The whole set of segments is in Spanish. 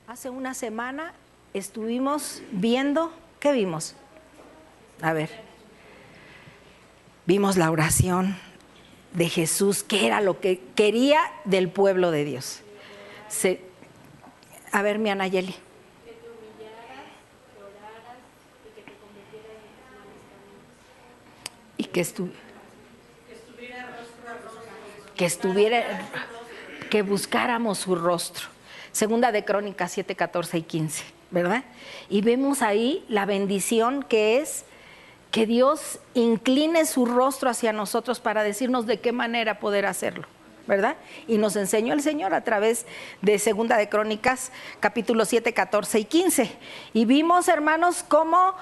Hace una semana estuvimos viendo, ¿qué vimos? A ver, vimos la oración de Jesús, que era lo que quería del pueblo de Dios. A ver, mi Anayeli. Que te humillaras, que oraras y que te convirtieras en tus malos caminos. Y que buscáramos su rostro. Segunda de Crónicas 7, 14 y 15, ¿verdad? Y vemos ahí la bendición que es que Dios incline su rostro hacia nosotros para decirnos de qué manera poder hacerlo, ¿verdad? Y nos enseñó el Señor a través de Segunda de Crónicas, capítulo 7, 14 y 15. Y vimos, hermanos, cómo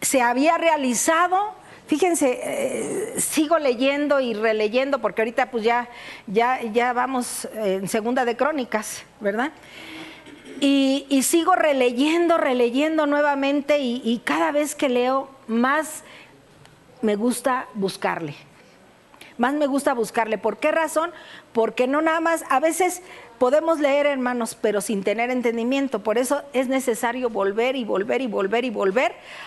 se había realizado. Fíjense, sigo leyendo y releyendo porque ahorita pues ya vamos en Segunda de Crónicas, ¿verdad? Y sigo releyendo nuevamente y cada vez que leo más me gusta buscarle. Más me gusta buscarle. ¿Por qué razón? Porque no nada más, a veces podemos leer, hermanos, pero sin tener entendimiento. Por eso es necesario volver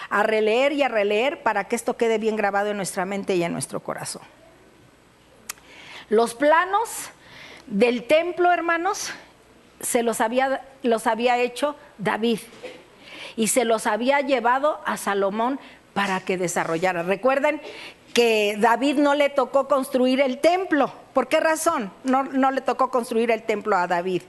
a releer y a releer para que esto quede bien grabado en nuestra mente y en nuestro corazón. Los planos del templo, hermanos, los había hecho David y se los había llevado a Salomón para que desarrollara. Recuerden que David no le tocó construir el templo. ¿Por qué razón no le tocó construir el templo a David?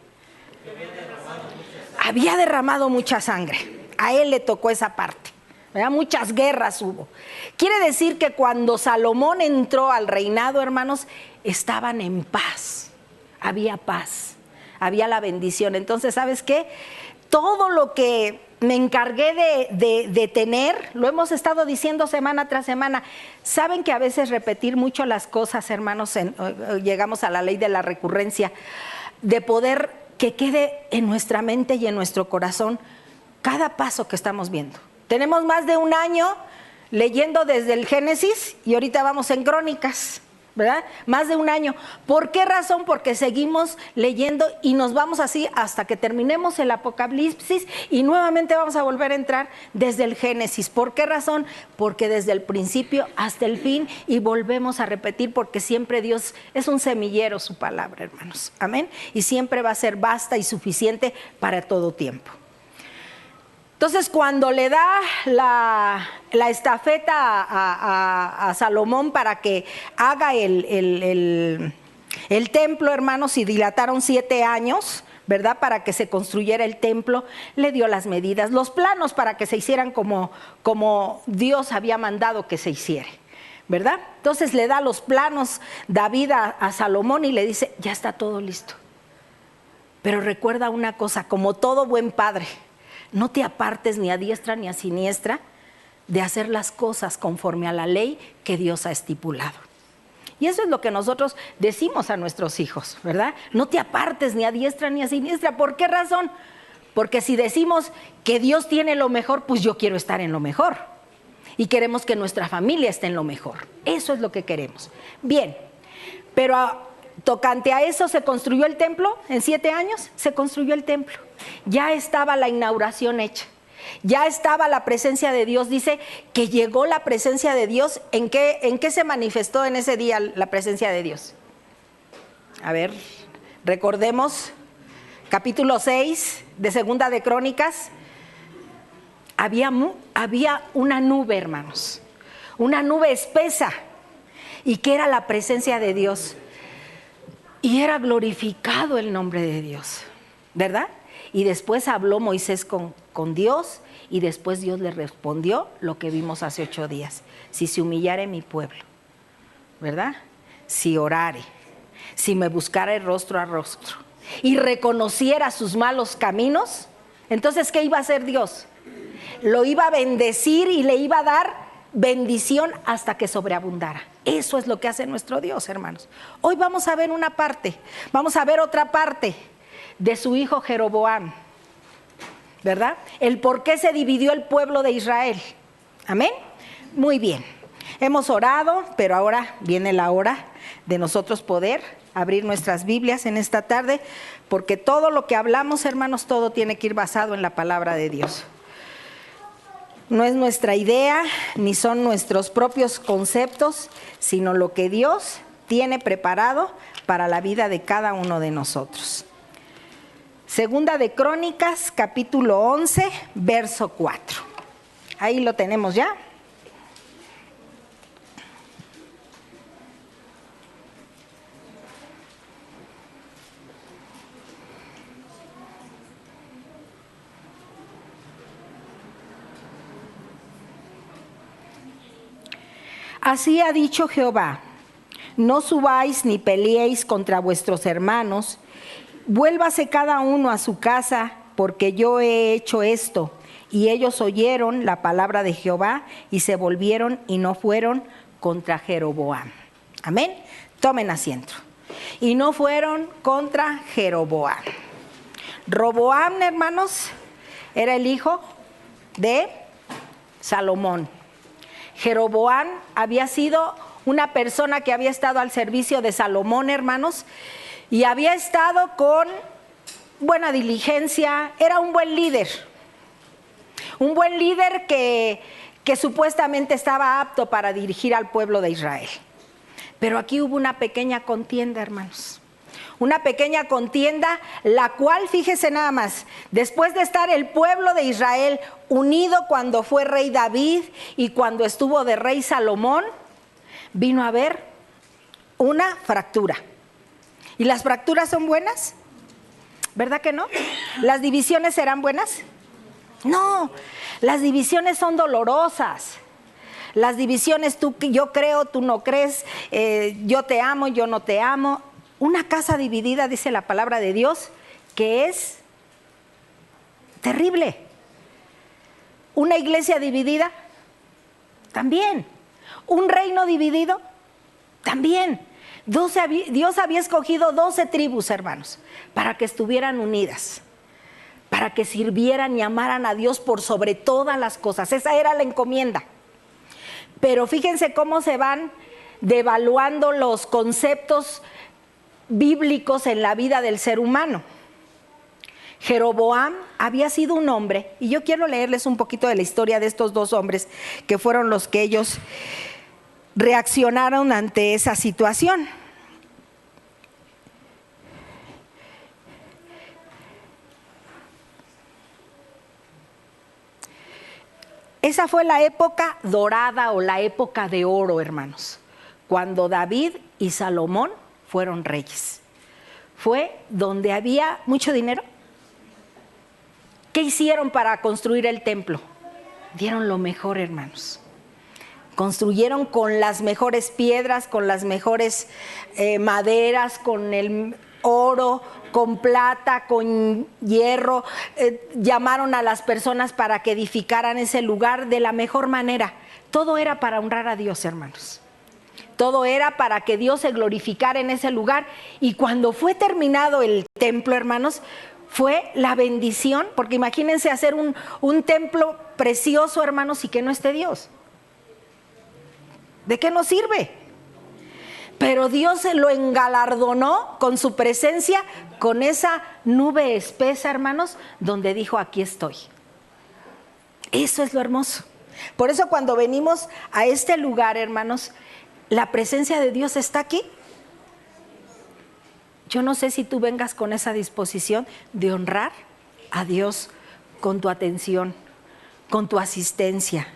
Había derramado mucha sangre. A él le tocó esa parte. ¿Verdad? Muchas guerras hubo. Quiere decir que cuando Salomón entró al reinado, hermanos, estaban en paz. Había paz. Había la bendición. Entonces, ¿sabes qué? Todo lo que me encargué de tener, lo hemos estado diciendo semana tras semana. Saben que a veces repetir mucho las cosas, hermanos, llegamos a la ley de la recurrencia, de poder que quede en nuestra mente y en nuestro corazón cada paso que estamos viendo. Tenemos más de un año leyendo desde el Génesis y ahorita vamos en Crónicas, ¿verdad? Más de un año. ¿Por qué razón? Porque seguimos leyendo y nos vamos así hasta que terminemos el Apocalipsis y nuevamente vamos a volver a entrar desde el Génesis. ¿Por qué razón? Porque desde el principio hasta el fin y volvemos a repetir porque siempre Dios es un semillero, su palabra, hermanos. Amén. Y siempre va a ser basta y suficiente para todo tiempo. Entonces, cuando le da la estafeta a Salomón para que haga el templo, hermanos, y dilataron 7 años, ¿verdad? Para que se construyera el templo, le dio las medidas, los planos para que se hicieran como Dios había mandado que se hiciera, ¿verdad? Entonces le da los planos David a Salomón y le dice, ya está todo listo. Pero recuerda una cosa, como todo buen padre, no te apartes ni a diestra ni a siniestra de hacer las cosas conforme a la ley que Dios ha estipulado. Y eso es lo que nosotros decimos a nuestros hijos, ¿verdad? No te apartes ni a diestra ni a siniestra. ¿Por qué razón? Porque si decimos que Dios tiene lo mejor, pues yo quiero estar en lo mejor. Y queremos que nuestra familia esté en lo mejor. Eso es lo que queremos. Bien, pero tocante a eso, ¿se construyó el templo? En 7 años se construyó el templo. Ya estaba la inauguración hecha. Ya estaba la presencia de Dios. Dice que llegó la presencia de Dios. ¿En qué se manifestó en ese día la presencia de Dios? A ver, recordemos capítulo 6 de Segunda de Crónicas. Había una nube, hermanos. Una nube espesa. ¿Y qué era la presencia de Dios? Y era glorificado el nombre de Dios, ¿verdad? Y después habló Moisés con Dios y después Dios le respondió lo que vimos hace 8 días. Si se humillare mi pueblo, ¿verdad? Si orare, si me buscara rostro a rostro y reconociera sus malos caminos, entonces ¿qué iba a hacer Dios? Lo iba a bendecir y le iba a dar bendición hasta que sobreabundara. Eso es lo que hace nuestro Dios, hermanos. Hoy vamos a ver una parte, vamos a ver otra parte de su hijo Jeroboam, ¿verdad? El por qué se dividió el pueblo de Israel. Amén. Muy bien. Hemos orado, pero ahora viene la hora de nosotros poder abrir nuestras Biblias en esta tarde, porque todo lo que hablamos, hermanos, todo tiene que ir basado en la palabra de Dios. No es nuestra idea, ni son nuestros propios conceptos, sino lo que Dios tiene preparado para la vida de cada uno de nosotros. Segunda de Crónicas, capítulo 11, verso 4. Ahí lo tenemos ya. Así ha dicho Jehová: no subáis ni peleéis contra vuestros hermanos, vuélvase cada uno a su casa, porque yo he hecho esto. Y ellos oyeron la palabra de Jehová y se volvieron y no fueron contra Jeroboam. Amén. Tomen asiento. Y no fueron contra Jeroboam. Roboam, hermanos, era el hijo de Salomón. Jeroboam había sido una persona que había estado al servicio de Salomón, hermanos, y había estado con buena diligencia, era un buen líder que supuestamente estaba apto para dirigir al pueblo de Israel. Pero aquí hubo una pequeña contienda, hermanos. Una pequeña contienda, la cual, fíjese nada más, después de estar el pueblo de Israel unido cuando fue rey David y cuando estuvo de rey Salomón, vino a haber una fractura. ¿Y las fracturas son buenas? ¿Verdad que no? ¿Las divisiones serán buenas? No, las divisiones son dolorosas. Las divisiones, yo creo, tú no crees, yo te amo, yo no te amo. Una casa dividida, dice la palabra de Dios, que es terrible. Una iglesia dividida, también. Un reino dividido, también. Dios había escogido 12 tribus, hermanos, para que estuvieran unidas, para que sirvieran y amaran a Dios por sobre todas las cosas. Esa era la encomienda. Pero fíjense cómo se van devaluando los conceptos bíblicos en la vida del ser humano. Jeroboam había sido un hombre, y yo quiero leerles un poquito de la historia de estos dos hombres, que fueron los que ellos reaccionaron ante esa situación. Esa fue la época dorada o la época de oro, hermanos, cuando David y Salomón fueron reyes. Fue donde había mucho dinero. ¿Qué hicieron para construir el templo? Dieron lo mejor, hermanos. Construyeron con las mejores piedras, con las mejores maderas, con el oro, con plata, con hierro. Llamaron a las personas para que edificaran ese lugar de la mejor manera. Todo era para honrar a Dios, hermanos. Todo era para que Dios se glorificara en ese lugar. Y cuando fue terminado el templo, hermanos, fue la bendición, porque imagínense hacer un templo precioso, hermanos, y que no esté Dios. ¿De qué nos sirve? Pero Dios se lo engalardonó con su presencia, con esa nube espesa, hermanos, donde dijo: aquí estoy. Eso es lo hermoso. Por eso cuando venimos a este lugar, hermanos, la presencia de Dios está aquí. Yo no sé si tú vengas con esa disposición de honrar a Dios con tu atención, con tu asistencia,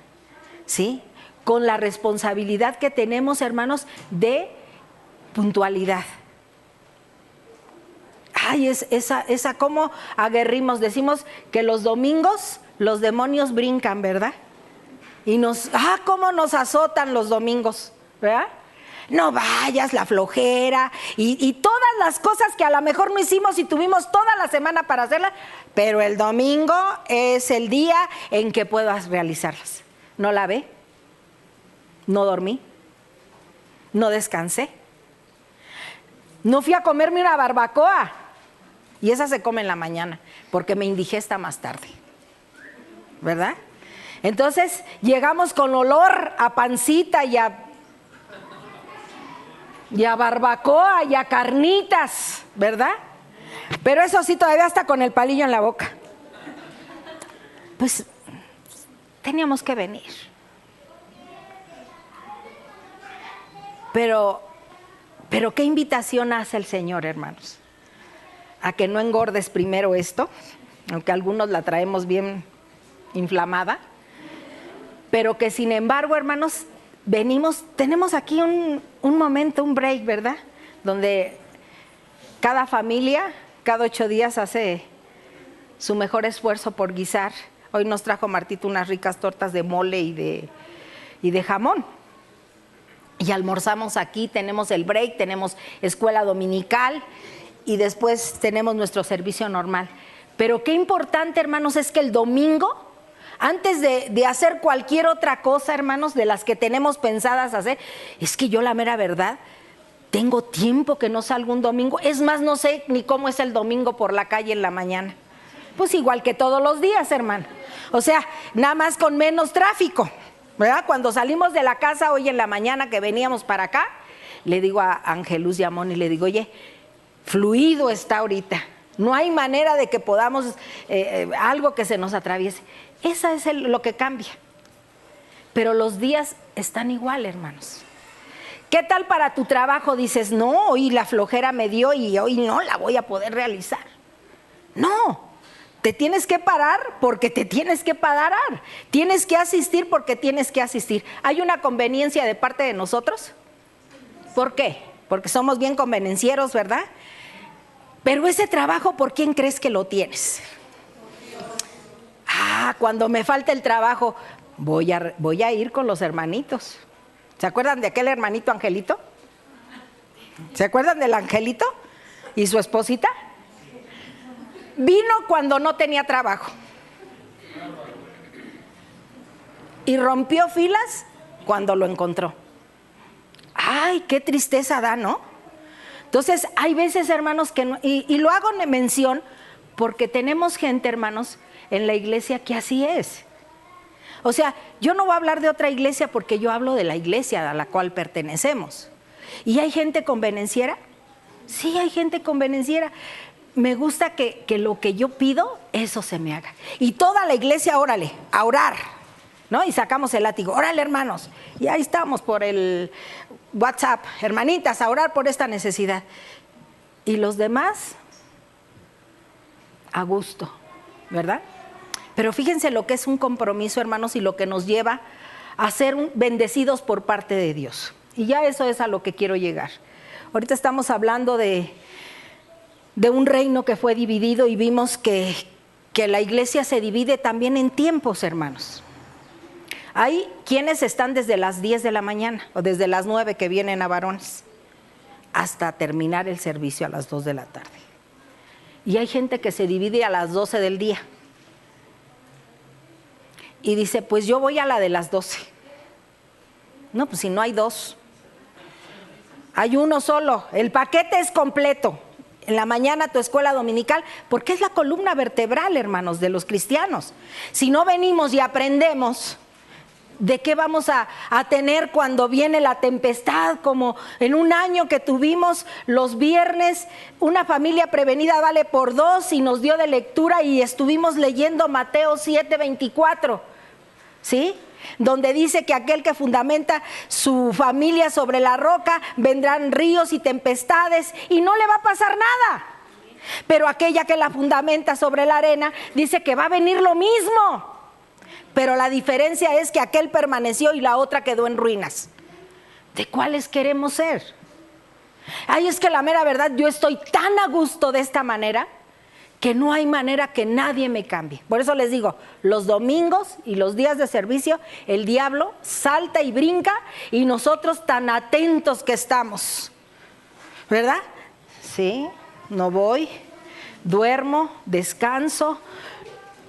¿sí? Con la responsabilidad que tenemos, hermanos, de puntualidad. Ay, esa cómo aguerrimos. Decimos que los domingos los demonios brincan, ¿verdad? Y cómo nos azotan los domingos, ¿verdad? No vayas, la flojera y todas las cosas que a lo mejor no hicimos y tuvimos toda la semana para hacerlas, pero el domingo es el día en que puedas realizarlas. ¿No la ve? No dormí, no descansé, no fui a comerme una barbacoa, y esa se come en la mañana porque me indigesta más tarde, ¿verdad? Entonces llegamos con olor a pancita y y a barbacoa y a carnitas, ¿verdad? Pero eso sí, todavía está con el palillo en la boca. Pues teníamos que venir. Pero ¿qué invitación hace el Señor, hermanos? A que no engordes primero esto, aunque algunos la traemos bien inflamada, pero que sin embargo, hermanos, venimos, tenemos aquí un momento, un break, ¿verdad? Donde cada familia, cada 8 días hace su mejor esfuerzo por guisar. Hoy nos trajo Martito unas ricas tortas de mole y de jamón. Y almorzamos aquí, tenemos el break, tenemos escuela dominical y después tenemos nuestro servicio normal. Pero qué importante, hermanos, es que el domingo, antes de hacer cualquier otra cosa, hermanos, de las que tenemos pensadas hacer, es que yo la mera verdad, tengo tiempo que no salgo un domingo. Es más, no sé ni cómo es el domingo por la calle en la mañana. Pues igual que todos los días, hermano. O sea, nada más con menos tráfico, ¿verdad? Cuando salimos de la casa hoy en la mañana que veníamos para acá, le digo a Angelus y a Moni, le digo, oye, fluido está ahorita. No hay manera de que podamos, algo que se nos atraviese. Esa es lo que cambia. Pero los días están igual, hermanos. ¿Qué tal para tu trabajo? Dices, no, hoy la flojera me dio y hoy no la voy a poder realizar. No, te tienes que parar porque te tienes que parar. Tienes que asistir porque tienes que asistir. ¿Hay una conveniencia de parte de nosotros? ¿Por qué? Porque somos bien convenencieros, ¿verdad? Pero ese trabajo, ¿por quién crees que lo tienes? Cuando me falta el trabajo, voy a ir con los hermanitos. ¿Se acuerdan de aquel hermanito Angelito? ¿Se acuerdan del Angelito y su esposita? Vino cuando no tenía trabajo y rompió filas cuando lo encontró. Ay, qué tristeza da, ¿no? Entonces hay veces, hermanos, que no, y lo hago en mención porque tenemos gente, hermanos, en la iglesia que así es. O sea, yo no voy a hablar de otra iglesia porque yo hablo de la iglesia a la cual pertenecemos. ¿Y hay gente convenenciera? Sí, hay gente convenenciera. Me gusta que lo que yo pido, eso se me haga. Y toda la iglesia, órale, a orar, ¿no? Y sacamos el látigo, órale, hermanos. Y ahí estamos por el WhatsApp, hermanitas, a orar por esta necesidad. Y los demás, a gusto, ¿verdad? Pero fíjense lo que es un compromiso, hermanos, y lo que nos lleva a ser bendecidos por parte de Dios. Y ya eso es a lo que quiero llegar. Ahorita estamos hablando de un reino que fue dividido y vimos que la iglesia se divide también en tiempos, hermanos. Hay quienes están desde las 10 de la mañana o desde las 9 que vienen a varones hasta terminar el servicio a las 2 de la tarde. Y hay gente que se divide a las 12 del día. Y dice, pues yo voy a la de las 12. No, pues si no hay 2. Hay uno solo. El paquete es completo. En la mañana tu escuela dominical, porque es la columna vertebral, hermanos, de los cristianos. Si no venimos y aprendemos, ¿de qué vamos a tener cuando viene la tempestad? Como en un año que tuvimos los viernes, una familia prevenida vale por 2 y nos dio de lectura y estuvimos leyendo Mateo 7:24, ¿sí? Donde dice que aquel que fundamenta su familia sobre la roca, vendrán ríos y tempestades y no le va a pasar nada. Pero aquella que la fundamenta sobre la arena, dice que va a venir lo mismo. Pero la diferencia es que aquel permaneció y la otra quedó en ruinas. ¿De cuáles queremos ser? Ay, es que la mera verdad, yo estoy tan a gusto de esta manera que no hay manera que nadie me cambie. Por eso les digo, los domingos y los días de servicio, el diablo salta y brinca y nosotros tan atentos que estamos, ¿verdad? Sí, no voy, duermo, descanso,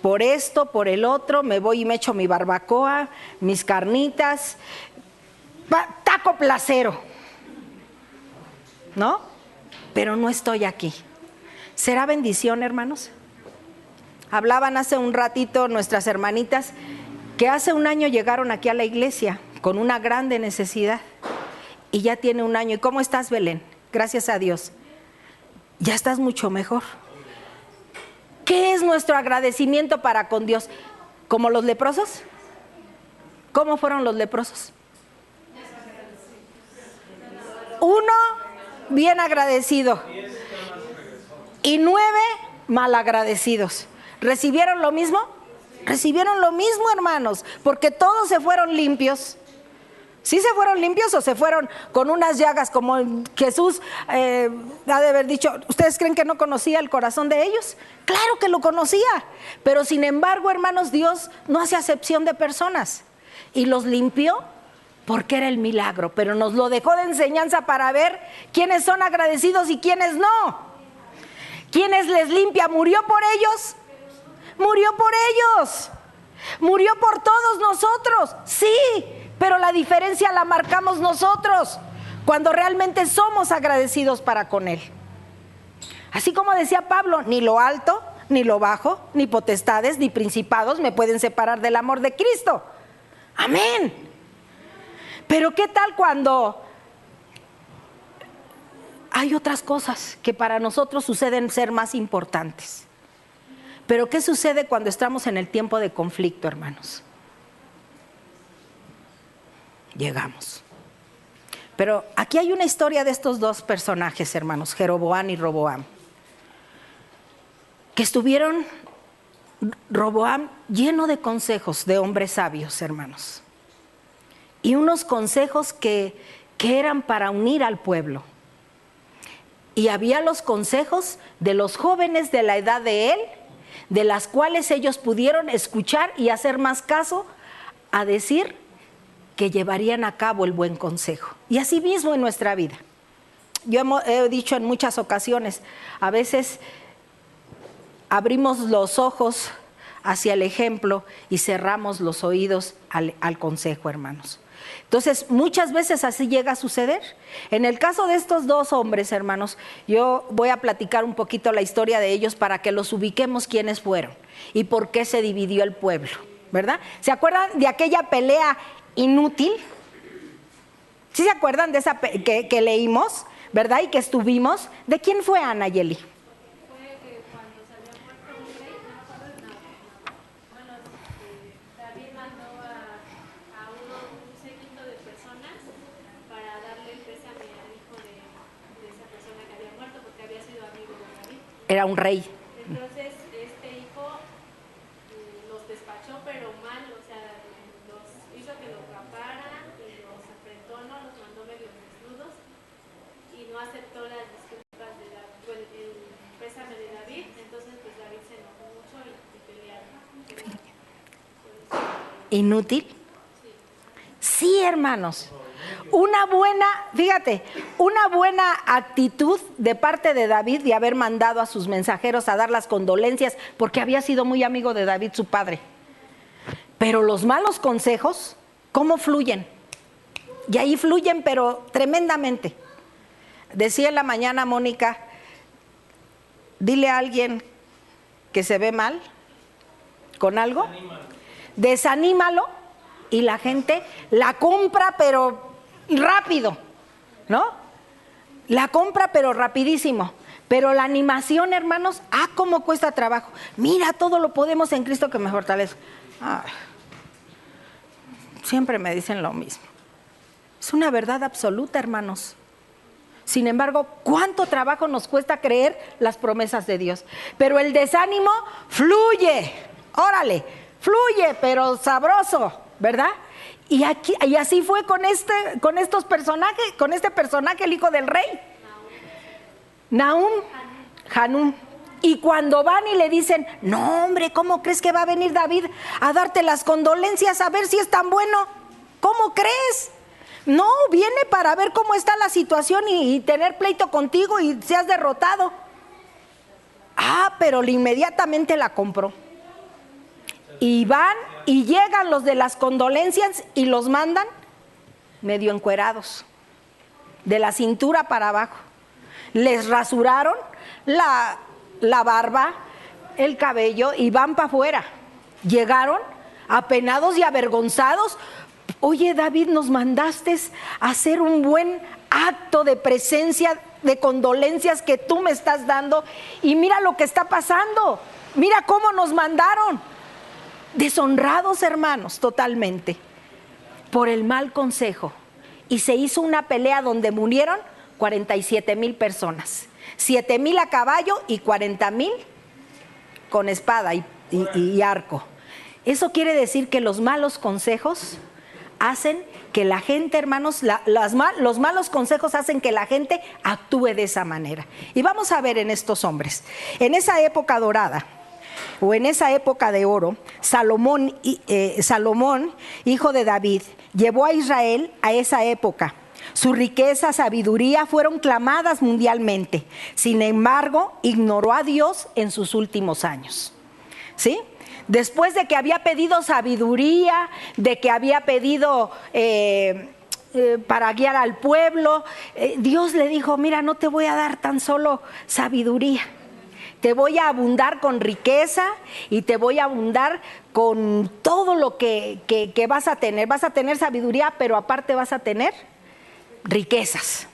por esto, por el otro, me voy y me echo mi barbacoa, mis carnitas, taco placero, ¿no? Pero no estoy aquí. ¿Será bendición, hermanos? Hablaban hace un ratito nuestras hermanitas que hace un año llegaron aquí a la iglesia con una grande necesidad y ya tiene 1 año. ¿Y cómo estás, Belén? Gracias a Dios. Ya estás mucho mejor. ¿Qué es nuestro agradecimiento para con Dios? ¿Como los leprosos? ¿Cómo fueron los leprosos? 1 bien agradecido y 9 malagradecidos. ¿Recibieron lo mismo? Recibieron lo mismo, hermanos, porque todos se fueron limpios. ¿Sí se fueron limpios o se fueron con unas llagas como Jesús ha de haber dicho? ¿Ustedes creen que no conocía el corazón de ellos? Claro que lo conocía, pero sin embargo, hermanos, Dios no hace acepción de personas y los limpió porque era el milagro, pero nos lo dejó de enseñanza para ver quiénes son agradecidos y quiénes no. ¿Quiénes les limpia? ¿Murió por ellos? Murió por ellos. Murió por todos nosotros, sí. Pero la diferencia la marcamos nosotros, cuando realmente somos agradecidos para con Él. Así como decía Pablo, ni lo alto, ni lo bajo, ni potestades, ni principados me pueden separar del amor de Cristo. Amén. Pero ¿qué tal cuando hay otras cosas que para nosotros suceden ser más importantes? Pero ¿qué sucede cuando estamos en el tiempo de conflicto, hermanos? Llegamos. Pero aquí hay una historia de estos 2 personajes, hermanos, Jeroboam y Roboam, que estuvieron, Roboam lleno de consejos de hombres sabios, hermanos, y unos consejos que eran para unir al pueblo. Y había los consejos de los jóvenes de la edad de él, de las cuales ellos pudieron escuchar y hacer más caso a decir que llevarían a cabo el buen consejo. Y así mismo en nuestra vida. Yo he dicho en muchas ocasiones, a veces abrimos los ojos hacia el ejemplo y cerramos los oídos al consejo, hermanos. Entonces, muchas veces así llega a suceder. En el caso de estos 2 hombres, hermanos, yo voy a platicar un poquito la historia de ellos para que los ubiquemos quiénes fueron y por qué se dividió el pueblo, ¿verdad? ¿Se acuerdan de aquella pelea inútil? ¿Sí se acuerdan de esa que leímos, verdad? Y que estuvimos. ¿De quién fue, Ana Yeli? Fue que cuando se había muerto un rey, no me acuerdo de nada. Bueno, David mandó a un séquito de personas para darle el pésame al hijo de esa persona que había muerto, porque había sido amigo de David. Era un rey. Entonces, este hijo los despachó, pero mal, o sea, los hizo que los raparan y los apretó, ¿no? Los mandó medio desnudos y no aceptó las disculpas de David, el pésame de David. Entonces, pues David se enojó mucho y pelearon. ¿Inútil? Sí, hermanos. Una buena, fíjate, una buena actitud de parte de David de haber mandado a sus mensajeros a dar las condolencias, porque había sido muy amigo de David, su padre. Pero los malos consejos, ¿cómo fluyen? Y ahí fluyen, pero tremendamente. Decía en la mañana Mónica, dile a alguien que se ve mal con algo, desanímalo, y la gente la compra, pero rápido, ¿no? La compra, pero rapidísimo. Pero la animación, hermanos, cómo cuesta trabajo. Mira, todo lo podemos en Cristo que me fortalece. Siempre me dicen lo mismo. Es una verdad absoluta, hermanos. Sin embargo, ¿cuánto trabajo nos cuesta creer las promesas de Dios? Pero el desánimo fluye, órale, fluye, pero sabroso, ¿verdad? Y así fue con estos personajes, con este personaje, el hijo del rey, Nahum, Hanún. Y cuando van y le dicen, no hombre, ¿cómo crees que va a venir David a darte las condolencias a ver si es tan bueno? ¿Cómo crees? No, viene para ver cómo está la situación y tener pleito contigo y seas derrotado. Pero inmediatamente la compró. Y van y llegan los de las condolencias y los mandan medio encuerados, de la cintura para abajo. Les rasuraron la barba, el cabello y van para afuera. Llegaron apenados y avergonzados oye David, nos mandaste a hacer un buen acto de presencia, de condolencias que tú me estás dando, y mira lo que está pasando, mira cómo nos mandaron. Deshonrados, hermanos, totalmente, por el mal consejo. Y se hizo una pelea donde murieron 47,000 personas, 7,000 a caballo y 40,000 con espada y arco. Eso quiere decir que los malos consejos hacen que la gente, hermanos, los malos consejos hacen que la gente actúe de esa manera. Y vamos a ver en estos hombres, en esa época dorada, o en esa época de oro, Salomón, hijo de David, llevó a Israel a esa época. Su riqueza, sabiduría fueron clamadas mundialmente. Sin embargo, ignoró a Dios en sus últimos años. ¿Sí? Después de que había pedido sabiduría, de que había pedido para guiar al pueblo, Dios le dijo, mira, no te voy a dar tan solo sabiduría. Te voy a abundar con riqueza y te voy a abundar con todo lo que vas a tener. Vas a tener sabiduría, pero aparte vas a tener riquezas.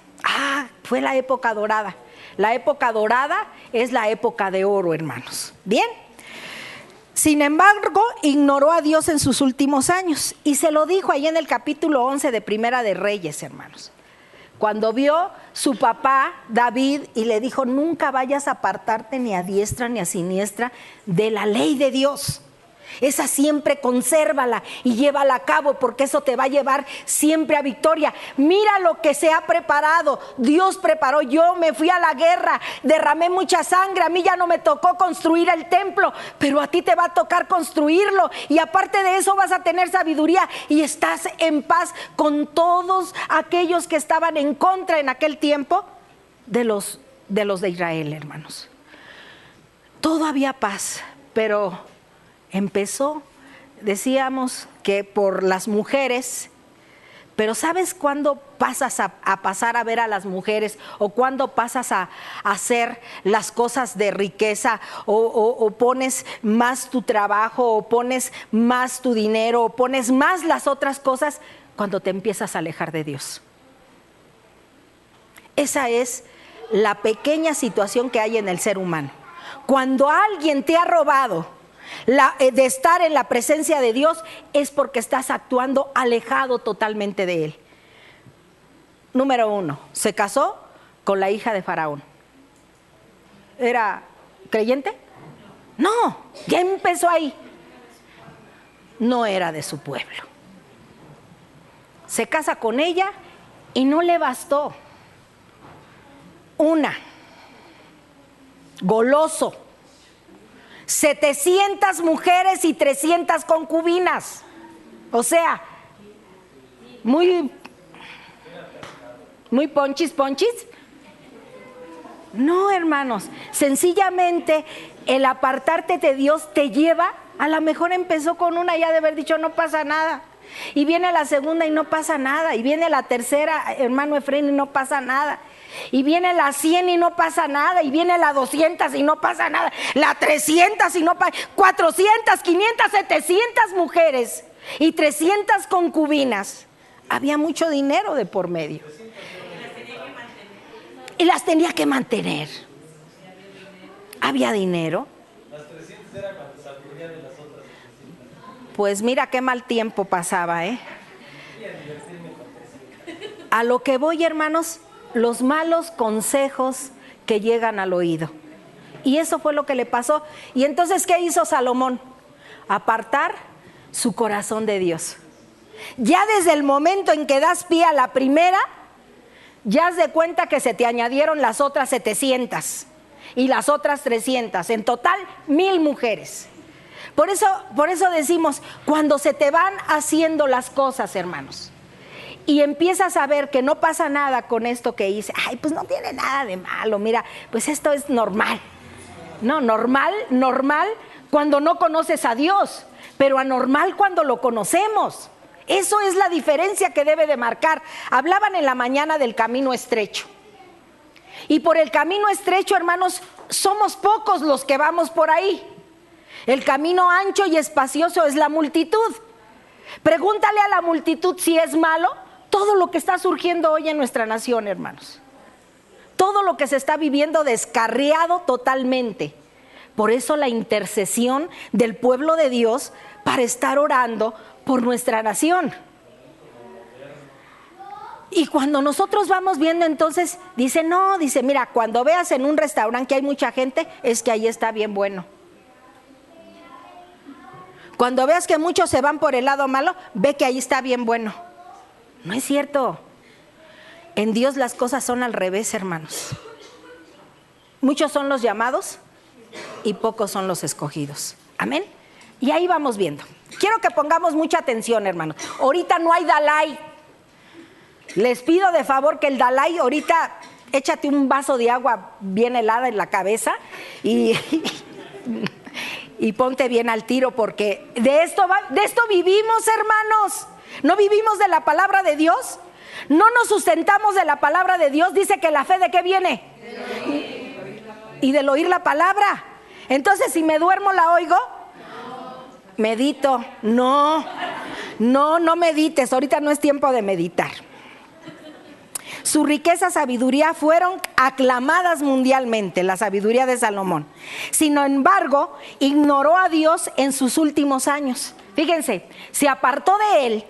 Fue la época dorada. La época dorada es la época de oro, hermanos. Bien. Sin embargo, ignoró a Dios en sus últimos años. Y se lo dijo ahí en el capítulo 11 de Primera de Reyes, hermanos. Cuando vio su papá, David, y le dijo, nunca vayas a apartarte ni a diestra ni a siniestra de la ley de Dios. Esa siempre consérvala y llévala a cabo, porque eso te va a llevar siempre a victoria. Mira lo que se ha preparado. Dios preparó. Yo me fui a la guerra, derramé mucha sangre. A mí ya no me tocó construir el templo, pero a ti te va a tocar construirlo. Y aparte de eso vas a tener sabiduría y estás en paz con todos aquellos que estaban en contra en aquel tiempo de los de Israel, hermanos. Todo había paz, pero empezó, decíamos que por las mujeres, pero ¿sabes cuándo pasas a pasar a ver a las mujeres? O cuándo pasas a hacer las cosas de riqueza, o pones más tu trabajo, o pones más tu dinero, o pones más las otras cosas, cuando te empiezas a alejar de Dios. Esa es la pequeña situación que hay en el ser humano. Cuando alguien te ha robado de estar en la presencia de Dios, es porque estás actuando alejado totalmente de Él. Número 1, se casó con la hija de Faraón. ¿Era creyente? No, ya empezó ahí. No era de su pueblo. Se casa con ella y no le bastó. Goloso. 700 mujeres y 300 concubinas. O sea, muy ponchis. No, hermanos, sencillamente el apartarte de Dios te lleva, a lo mejor empezó con una y ya de haber dicho no pasa nada. Y viene la segunda y no pasa nada. Y viene la tercera, hermano Efraín, y no pasa nada. Y viene la 100 y no pasa nada. Y viene la 200 y no pasa nada. La 300 y no pasa nada. 400, 500, 700 mujeres y 300 concubinas. Había mucho dinero de por medio. Y las tenía que mantener. Había dinero. Las 300 era cuando se acudía de las otras 700. Pues mira qué mal tiempo pasaba, ¿eh? A lo que voy, hermanos, los malos consejos que llegan al oído. Y eso fue lo que le pasó. Y entonces, ¿qué hizo Salomón? Apartar su corazón de Dios. Ya desde el momento en que das pie a la primera, ya haz de cuenta que se te añadieron las otras 700 y las otras 300. En total, 1000 mujeres. Por eso decimos, cuando se te van haciendo las cosas, hermanos, y empiezas a ver que no pasa nada con esto que hice, ay, pues no tiene nada de malo, mira, pues esto es normal. No, normal cuando no conoces a Dios, pero anormal cuando lo conocemos. Eso es la diferencia que debe de marcar. Hablaban en la mañana del camino estrecho. Y por el camino estrecho, hermanos, somos pocos los que vamos por ahí. El camino ancho y espacioso es la multitud. Pregúntale a la multitud si es malo todo lo que está surgiendo hoy en nuestra nación, hermanos. Todo lo que se está viviendo descarriado totalmente. Por eso la intercesión del pueblo de Dios para estar orando por nuestra nación. Y cuando nosotros vamos viendo, entonces dice, no, dice, mira, cuando veas en un restaurante que hay mucha gente, es que ahí está bien bueno. Cuando veas que muchos se van por el lado malo, ve que ahí está bien bueno. No es cierto. En Dios las cosas son al revés, hermanos. Muchos son los llamados y pocos son los escogidos. Amén. Y ahí vamos viendo. Quiero que pongamos mucha atención, hermanos. Ahorita no hay Dalai. Les pido de favor que el Dalai, ahorita échate un vaso de agua bien helada en la cabeza y ponte bien al tiro, porque de esto vivimos, hermanos. ¿No vivimos de la palabra de Dios? ¿No nos sustentamos de la palabra de Dios? Dice que la fe, ¿de qué viene? Y del oír la palabra. Entonces, si me duermo, ¿la oigo? Medito. No medites, ahorita no es tiempo de meditar. Su riqueza, sabiduría fueron aclamadas mundialmente, la sabiduría de Salomón. Sin embargo, ignoró a Dios en sus últimos años. Fíjense, se apartó de él,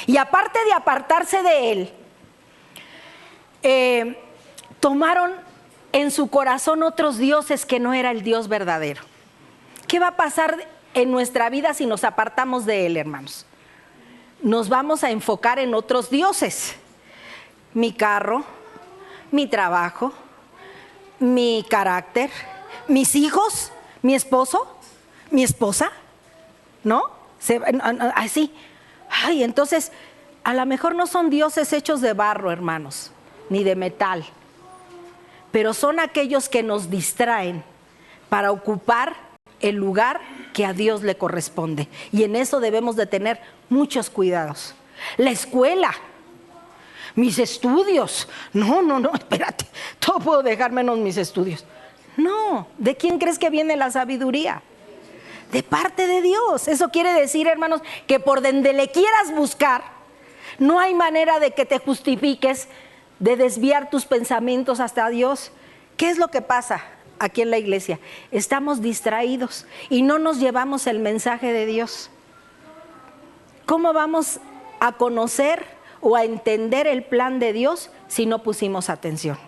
y aparte de apartarse de él, tomaron en su corazón otros dioses que no era el Dios verdadero. ¿Qué va a pasar en nuestra vida si nos apartamos de él, hermanos? Nos vamos a enfocar en otros dioses. Mi carro, mi trabajo, mi carácter, mis hijos, mi esposo, mi esposa, ¿no? Así. Ay, entonces, a lo mejor no son dioses hechos de barro, hermanos, ni de metal, pero son aquellos que nos distraen para ocupar el lugar que a Dios le corresponde. Y en eso debemos de tener muchos cuidados. La escuela, mis estudios. No, espérate, todo puedo dejar menos mis estudios. No, ¿de quién crees que viene la sabiduría? De parte de Dios. Eso quiere decir, hermanos, que por donde le quieras buscar, no hay manera de que te justifiques de desviar tus pensamientos hasta Dios. ¿Qué es lo que pasa aquí en la iglesia? Estamos distraídos y no nos llevamos el mensaje de Dios. ¿Cómo vamos a conocer o a entender el plan de Dios si no pusimos atención?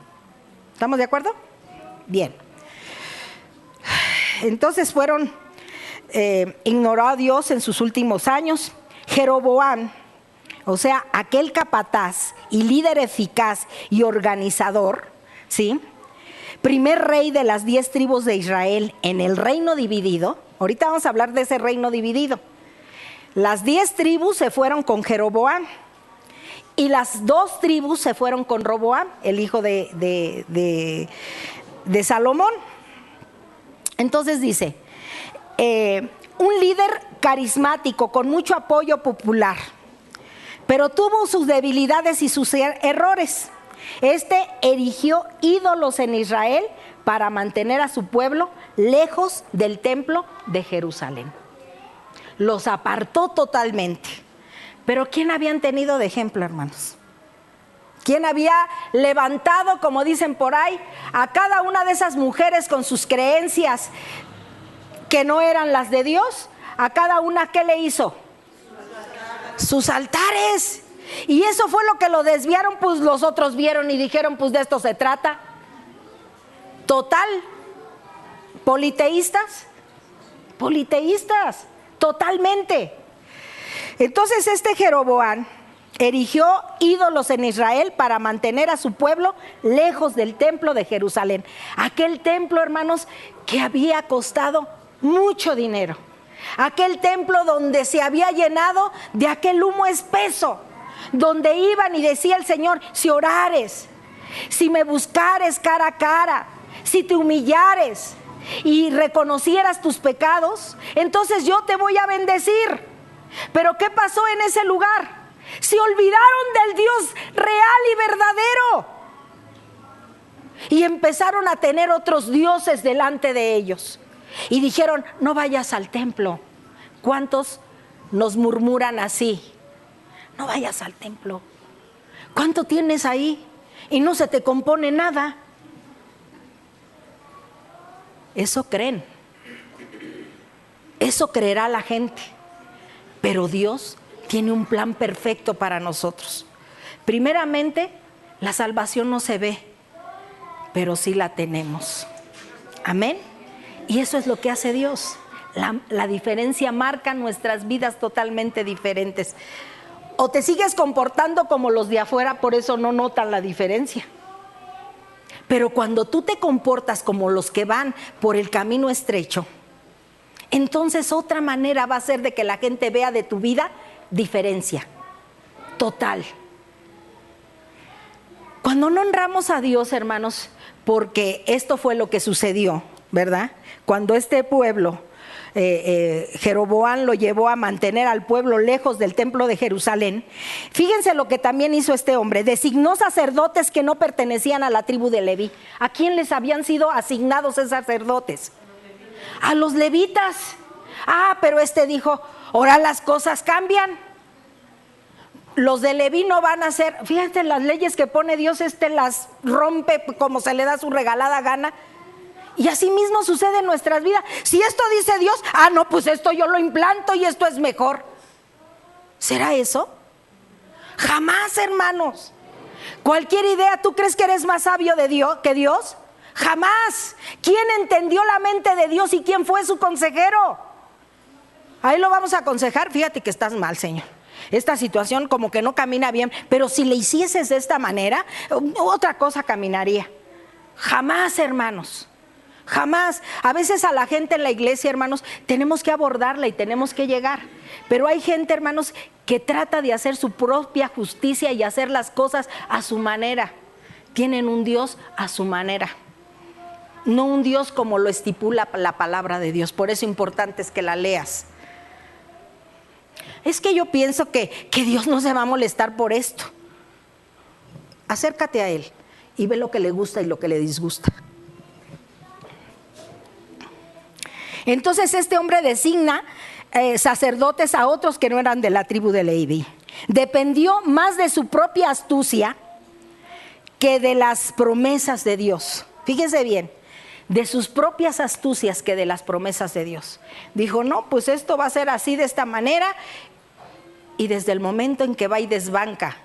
¿Estamos de acuerdo? Bien. Entonces ignoró a Dios en sus últimos años. Jeroboam, o sea, aquel capataz y líder eficaz y organizador, ¿sí? Primer rey de las 10 tribus de Israel en el reino dividido. Ahorita vamos a hablar de ese reino dividido. Las 10 tribus se fueron con Jeroboam y las 2 tribus se fueron con Roboam, el hijo de Salomón. Entonces dice, un líder carismático con mucho apoyo popular, pero tuvo sus debilidades y sus errores. Erigió ídolos en Israel para mantener a su pueblo lejos del templo de Jerusalén. Los apartó totalmente. Pero ¿quién habían tenido de ejemplo, hermanos? ¿Quién había levantado, como dicen por ahí, a cada una de esas mujeres con sus creencias que no eran las de Dios? A cada una, ¿qué le hizo? Sus altares. Y eso fue lo que lo desviaron, pues los otros vieron y dijeron, pues de esto se trata. Total, politeístas, totalmente. Entonces Jeroboam erigió ídolos en Israel para mantener a su pueblo lejos del templo de Jerusalén. Aquel templo, hermanos, que había costado mucho dinero. Aquel templo donde se había llenado de aquel humo espeso, donde iban y decía el Señor, si orares, si me buscares cara a cara, si te humillares y reconocieras tus pecados, entonces yo te voy a bendecir. Pero ¿qué pasó en ese lugar? Se olvidaron del Dios real y verdadero y empezaron a tener otros dioses delante de ellos y dijeron, no vayas al templo. ¿Cuántos nos murmuran así: no vayas al templo. ¿Cuánto tienes ahí? Y no se te compone nada. Eso creen. Eso creerá la gente. Pero Dios tiene un plan perfecto para nosotros. Primeramente, la salvación no se ve, pero sí la tenemos. Amén. Y eso es lo que hace Dios. La diferencia marca nuestras vidas totalmente diferentes. O te sigues comportando como los de afuera, por eso no notan la diferencia. Pero cuando tú te comportas como los que van por el camino estrecho, entonces otra manera va a ser de que la gente vea de tu vida diferencia total. Cuando no honramos a Dios, hermanos, porque esto fue lo que sucedió, ¿verdad? Cuando este pueblo, Jeroboam lo llevó a mantener al pueblo lejos del templo de Jerusalén. Fíjense lo que también hizo este hombre: designó sacerdotes que no pertenecían a la tribu de Leví. ¿A quién les habían sido asignados esos sacerdotes? A los levitas. Pero este dijo: ahora las cosas cambian. Los de Leví no van a ser, fíjate las leyes que pone Dios, las rompe como se le da su regalada gana. Y así mismo sucede en nuestras vidas. Si esto dice Dios, no, pues esto yo lo implanto y esto es mejor. ¿Será eso? Jamás, hermanos. Cualquier idea, ¿tú crees que eres más sabio de Dios que Dios? Jamás. ¿Quién entendió la mente de Dios y quién fue su consejero? Ahí lo vamos a aconsejar. Fíjate que estás mal, Señor. Esta situación como que no camina bien, pero si le hicieses de esta manera, otra cosa caminaría. Jamás, hermanos. Jamás. A veces a la gente en la iglesia, hermanos, tenemos que abordarla y tenemos que llegar. Pero hay gente, hermanos, que trata de hacer su propia justicia y hacer las cosas a su manera. Tienen un Dios a su manera, no un Dios como lo estipula la palabra de Dios. Por eso importante es que la leas. Es que yo pienso que Dios no se va a molestar por esto. Acércate a Él y ve lo que le gusta y lo que le disgusta. Entonces este hombre designa sacerdotes a otros que no eran de la tribu de Leví. Dependió más de su propia astucia que de las promesas de Dios. Fíjese bien, de sus propias astucias que de las promesas de Dios. Dijo: no, pues esto va a ser así, de esta manera. Y desde el momento en que va y desbanca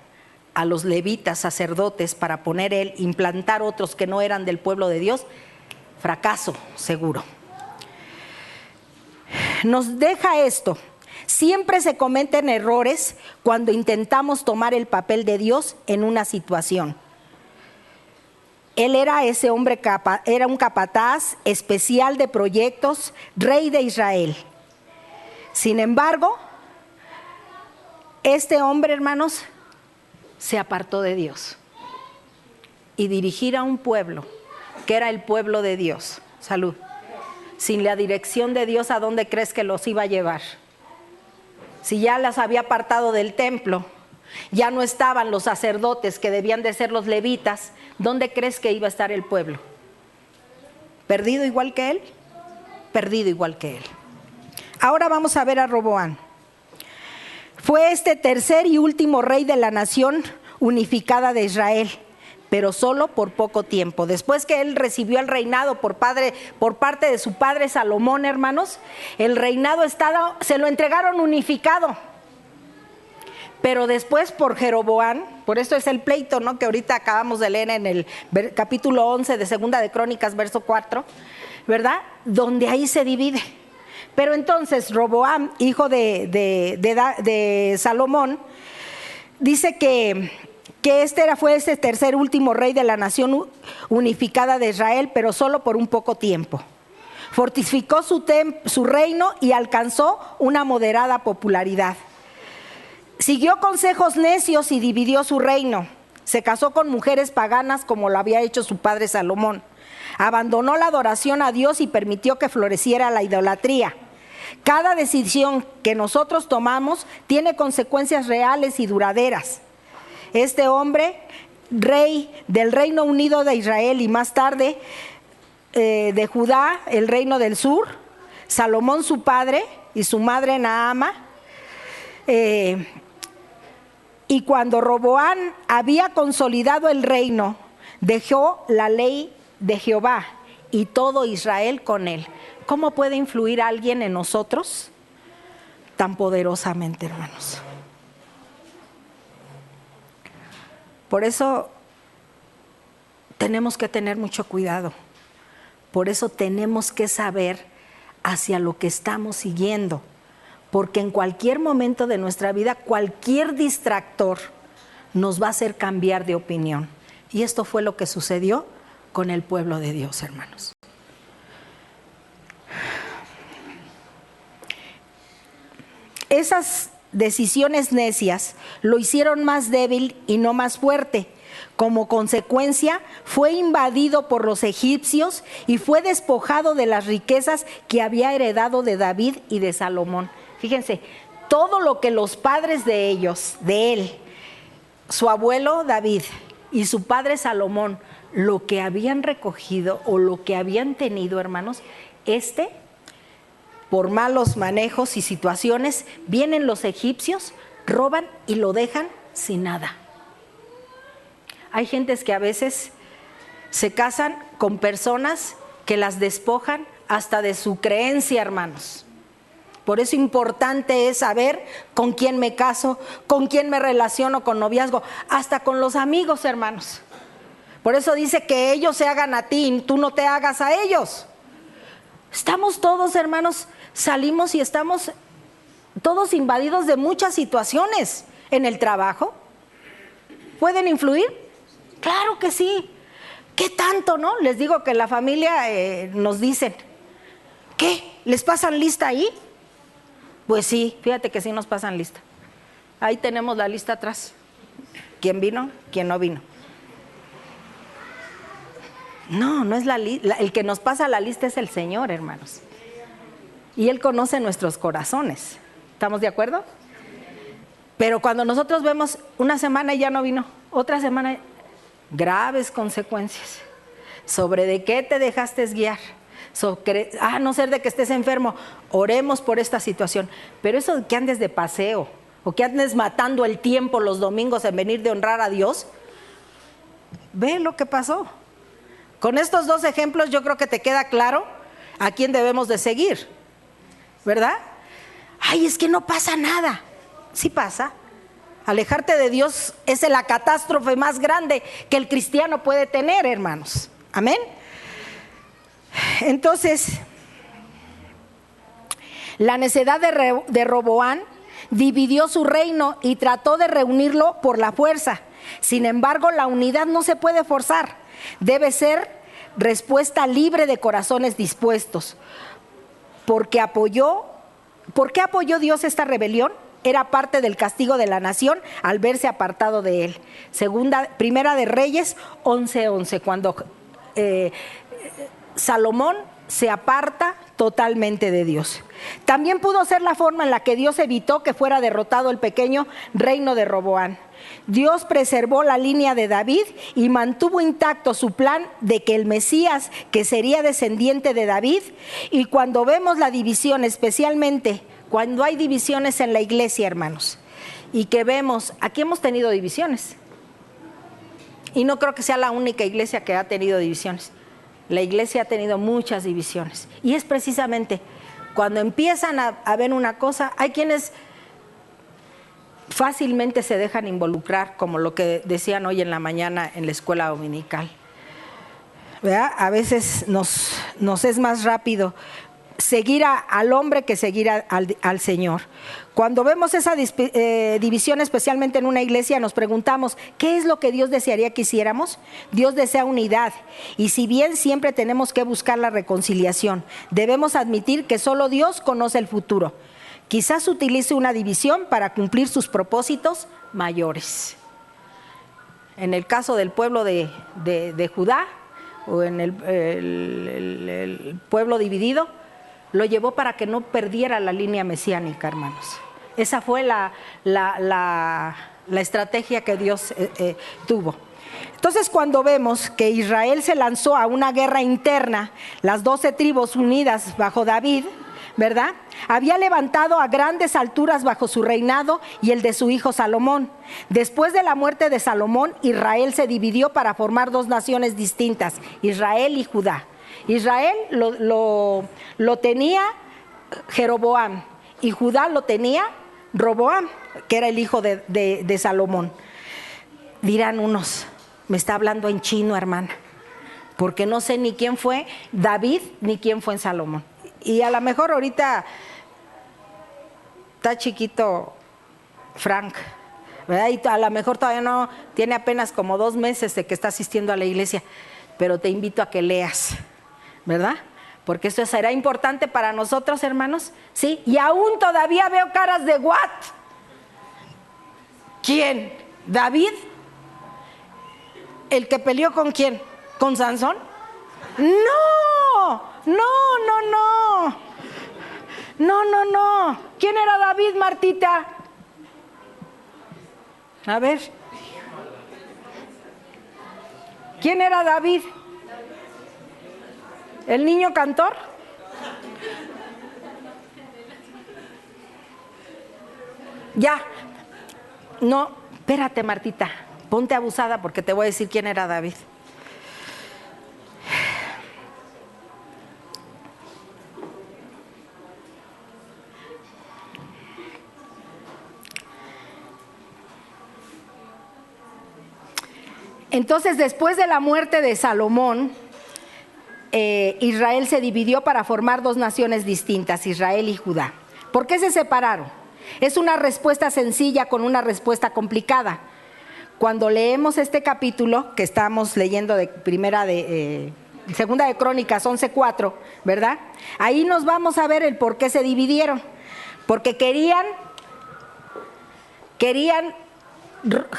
a los levitas, sacerdotes, para poner él, implantar otros que no eran del pueblo de Dios, fracaso seguro. Nos deja esto: siempre se cometen errores cuando intentamos tomar el papel de Dios en una situación. Él era ese hombre, era un capataz especial de proyectos, rey de Israel. Sin embargo, este hombre, hermanos, se apartó de Dios. Y dirigir a un pueblo que era el pueblo de Dios, salud, sin la dirección de Dios, ¿a dónde crees que los iba a llevar? Si ya las había apartado del templo, ya no estaban los sacerdotes que debían de ser los levitas, ¿dónde crees que iba a estar el pueblo? ¿Perdido igual que él? Perdido igual que él. Ahora vamos a ver a Roboam. Fue este tercer y último rey de la nación unificada de Israel, pero solo por poco tiempo. Después que él recibió el reinado por parte de su padre Salomón, hermanos, el reinado se lo entregaron unificado. Pero después por Jeroboam, por esto es el pleito, ¿no?, que ahorita acabamos de leer en el capítulo 11 de Segunda de Crónicas, verso 4, ¿verdad? Donde ahí se divide. Pero entonces Roboam, hijo de Salomón, dice que fue ese tercer último rey de la nación unificada de Israel, pero solo por un poco tiempo. Fortificó su reino y alcanzó una moderada popularidad. Siguió consejos necios y dividió su reino. Se casó con mujeres paganas como lo había hecho su padre Salomón. Abandonó la adoración a Dios y permitió que floreciera la idolatría. Cada decisión que nosotros tomamos tiene consecuencias reales y duraderas. Este hombre, rey del Reino Unido de Israel y más tarde de Judá, el reino del sur, Salomón su padre y su madre Naama, Y cuando Roboam había consolidado el reino, dejó la ley de Jehová y todo Israel con él. ¿Cómo puede influir alguien en nosotros tan poderosamente, hermanos? Por eso tenemos que tener mucho cuidado. Por eso tenemos que saber hacia lo que estamos siguiendo. Porque en cualquier momento de nuestra vida, cualquier distractor nos va a hacer cambiar de opinión. Y esto fue lo que sucedió con el pueblo de Dios, hermanos. Esas decisiones necias lo hicieron más débil y no más fuerte. Como consecuencia, fue invadido por los egipcios y fue despojado de las riquezas que había heredado de David y de Salomón. Fíjense, todo lo que los padres de ellos, de él, su abuelo David y su padre Salomón, lo que habían recogido o lo que habían tenido, hermanos, por malos manejos y situaciones, vienen los egipcios, roban y lo dejan sin nada. Hay gentes que a veces se casan con personas que las despojan hasta de su creencia, hermanos. Por eso importante es saber con quién me caso, con quién me relaciono, con noviazgo, hasta con los amigos, hermanos. Por eso dice que ellos se hagan a ti y tú no te hagas a ellos. Estamos todos, hermanos, salimos y estamos todos invadidos de muchas situaciones. En el trabajo, ¿pueden influir? Claro que sí. ¿Qué tanto, no? Les digo que en la familia nos dicen, ¿qué? ¿Les pasan lista ahí? Pues sí, fíjate que sí nos pasan lista. Ahí tenemos la lista atrás. ¿Quién vino? ¿Quién no vino? No, no es el que nos pasa la lista es el Señor, hermanos. Y Él conoce nuestros corazones. ¿Estamos de acuerdo? Pero cuando nosotros vemos una semana y ya no vino, otra semana, graves consecuencias. ¿Sobre de qué te dejaste guiar? A no ser de que estés enfermo, oremos por esta situación. Pero eso de que andes de paseo o que andes matando el tiempo los domingos en venir de honrar a Dios, ve lo que pasó. Con estos dos ejemplos yo creo que te queda claro a quién debemos de seguir, ¿verdad? Ay, es que no pasa nada. Sí pasa. Alejarte de Dios es la catástrofe más grande que el cristiano puede tener, hermanos. Amén. Entonces, la necedad de Roboam dividió su reino y trató de reunirlo por la fuerza. Sin embargo, la unidad no se puede forzar. Debe ser respuesta libre de corazones dispuestos. ¿Por qué apoyó Dios esta rebelión? Era parte del castigo de la nación al verse apartado de él. Primera de Reyes 11:11, cuando Salomón se aparta totalmente de Dios. También pudo ser la forma en la que Dios evitó que fuera derrotado el pequeño reino de Roboam. Dios preservó la línea de David y mantuvo intacto su plan de que el Mesías, que sería descendiente de David. Y cuando vemos la división, especialmente cuando hay divisiones en la iglesia, hermanos, y que vemos, aquí hemos tenido divisiones. Y no creo que sea la única iglesia que ha tenido divisiones. La iglesia ha tenido muchas divisiones. Y es precisamente cuando empiezan a ver una cosa, hay quienes fácilmente se dejan involucrar, como lo que decían hoy en la mañana en la escuela dominical, ¿verdad? A veces nos es más rápido seguir al hombre que seguir al Señor. Cuando vemos esa división, especialmente en una iglesia, nos preguntamos, ¿qué es lo que Dios desearía que hiciéramos? Dios desea unidad, y si bien siempre tenemos que buscar la reconciliación, debemos admitir que solo Dios conoce el futuro. Quizás utilice una división para cumplir sus propósitos mayores. En el caso del pueblo de Judá, o en el pueblo dividido, lo llevó para que no perdiera la línea mesiánica, hermanos. Esa fue la estrategia que Dios tuvo. Entonces, cuando vemos que Israel se lanzó a una guerra interna, las 12 tribus unidas bajo David, ¿verdad? Había levantado a grandes alturas bajo su reinado y el de su hijo Salomón. Después de la muerte de Salomón, Israel se dividió para formar dos naciones distintas, Israel y Judá. Israel lo tenía Jeroboam y Judá lo tenía Roboam, que era el hijo de Salomón. Dirán unos, me está hablando en chino, hermana, porque no sé ni quién fue David ni quién fue en Salomón. Y a lo mejor ahorita está chiquito Frank, ¿verdad? Y a lo mejor todavía no, tiene apenas como 2 meses de que está asistiendo a la iglesia, pero te invito a que leas, ¿verdad? Porque esto será importante para nosotros, hermanos, ¿sí? Y aún todavía veo caras de what. ¿Quién? ¿David? ¿El que peleó con quién? ¿Con Sansón? No. ¿Quién era David, Martita? A ver. ¿Quién era David? ¿El niño cantor? Ya. No, espérate, Martita. Ponte abusada porque te voy a decir quién era David. Entonces, después de la muerte de Salomón, Israel se dividió para formar dos naciones distintas, Israel y Judá. ¿Por qué se separaron? Es una respuesta sencilla con una respuesta complicada. Cuando leemos este capítulo que estamos leyendo de Segunda de Crónicas 11:4, ¿verdad? Ahí nos vamos a ver el por qué se dividieron. Porque querían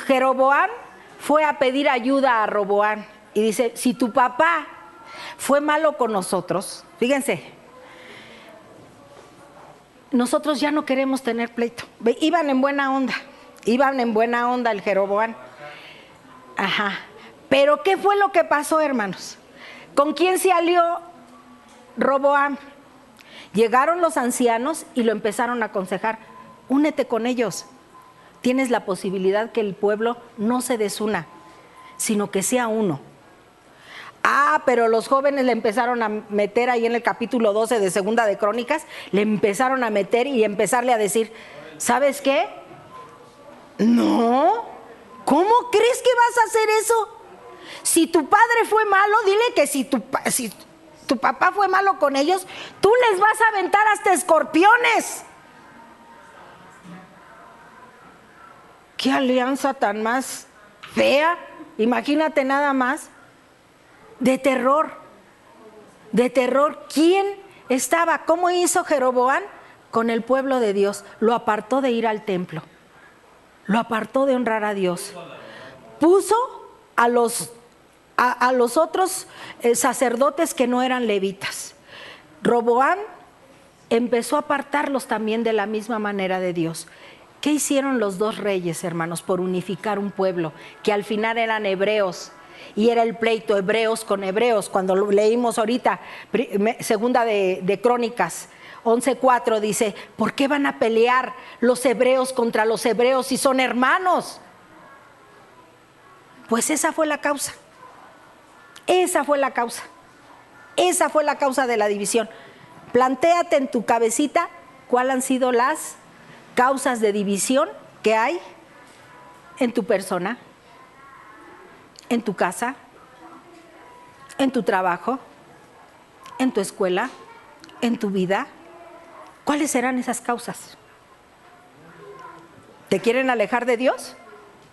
Jeroboam fue a pedir ayuda a Roboam y dice, si tu papá fue malo con nosotros, fíjense, nosotros ya no queremos tener pleito. Iban en buena onda el Jeroboam. Ajá. Pero ¿qué fue lo que pasó, hermanos? ¿Con quién se alió Roboam? Llegaron los ancianos y lo empezaron a aconsejar, únete con ellos. Tienes la posibilidad que el pueblo no se desuna, sino que sea uno. Pero los jóvenes le empezaron a meter ahí en el capítulo 12 de Segunda de Crónicas, le empezaron a meter y empezarle a decir, ¿sabes qué? No, ¿cómo crees que vas a hacer eso? Si tu padre fue malo, dile que si tu papá fue malo con ellos, tú les vas a aventar hasta escorpiones. ¿Qué alianza tan más fea? Imagínate nada más. De terror. ¿Quién estaba? ¿Cómo hizo Jeroboam con el pueblo de Dios? Lo apartó de ir al templo. Lo apartó de honrar a Dios. Puso a los otros sacerdotes que no eran levitas. Roboam empezó a apartarlos también de la misma manera de Dios. ¿Qué hicieron los dos reyes, hermanos, por unificar un pueblo que al final eran hebreos? Y era el pleito hebreos con hebreos. Cuando lo leímos ahorita, Segunda de Crónicas 11:4 dice, ¿por qué van a pelear los hebreos contra los hebreos si son hermanos? Pues esa fue la causa. Esa fue la causa de la división. Plantéate en tu cabecita cuáles han sido las causas de división que hay en tu persona, en tu casa, en tu trabajo, en tu escuela, en tu vida. ¿Cuáles serán esas causas? ¿Te quieren alejar de Dios?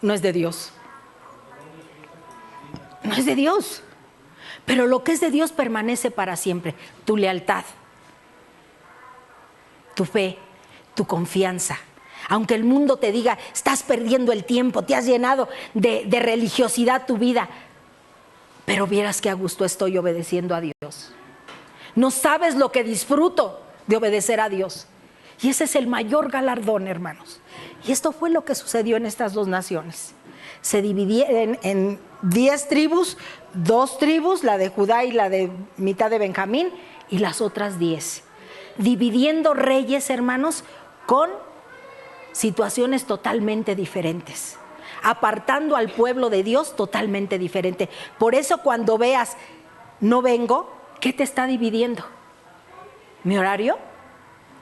No es de Dios. No es de Dios. Pero lo que es de Dios permanece para siempre. Tu lealtad, tu fe, tu confianza. Aunque el mundo te diga, estás perdiendo el tiempo, te has llenado de religiosidad tu vida. Pero vieras que a gusto estoy obedeciendo a Dios. No sabes lo que disfruto de obedecer a Dios. Y ese es el mayor galardón, hermanos. Y esto fue lo que sucedió en estas dos naciones. Se dividieron en 10 tribus, 2 tribus, la de Judá y la de mitad de Benjamín, y las otras 10. dividiendo reyes, hermanos, con situaciones totalmente diferentes, apartando al pueblo de Dios totalmente diferente. Por eso cuando veas, no vengo, ¿qué te está dividiendo? ¿Mi horario?